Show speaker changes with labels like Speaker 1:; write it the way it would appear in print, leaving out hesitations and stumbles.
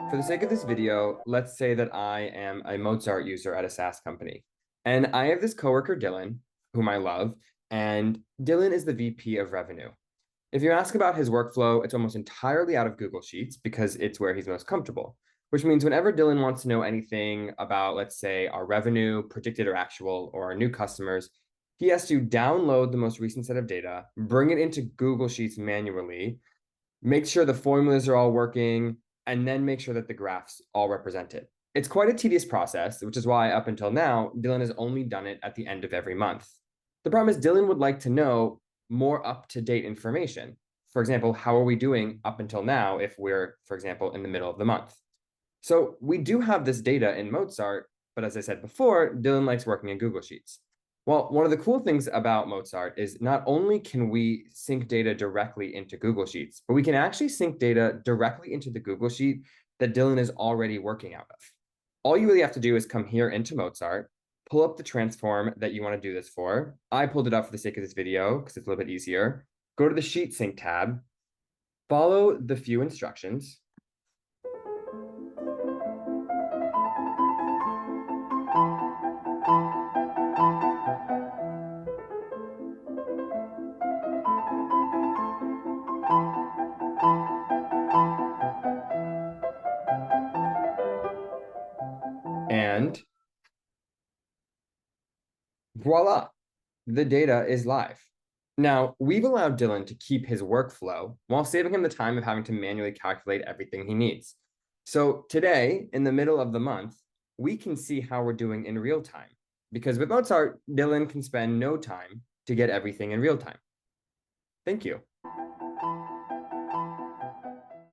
Speaker 1: For the sake of this video, let's say that I am a Mozart user at a SaaS company. And I have this coworker, Dillon, whom I love, and Dillon is the VP of revenue. If you ask about his workflow, it's almost entirely out of Google Sheets because it's where he's most comfortable, which means whenever Dillon wants to know anything about, let's say, our revenue, predicted or actual, or our new customers, he has to download the most recent set of data, bring it into Google Sheets manually, make sure the formulas are all working, and then make sure that the graphs all represent it. It's quite a tedious process, which is why up until now, Dillon has only done it at the end of every month. The problem is Dillon would like to know more up-to-date information. For example, how are we doing up until now if we're, for example, in the middle of the month? So we do have this data in Mozart, but as I said before, Dillon likes working in Google Sheets. Well, one of the cool things about Mozart is not only can we sync data directly into Google Sheets, but we can actually sync data directly into the Google Sheet that Dillon is already working out of. All you really have to do is come here into Mozart, pull up the transform that you want to do this for. I pulled it up for the sake of this video because it's a little bit easier. Go to the Sheet Sync tab, follow the few instructions, and voila, the data is live. Now, we've allowed Dillon to keep his workflow while saving him the time of having to manually calculate everything he needs. So today, in the middle of the month, we can see how we're doing in real time. Because with Mozart, Dillon can spend no time to get everything in real time. Thank you.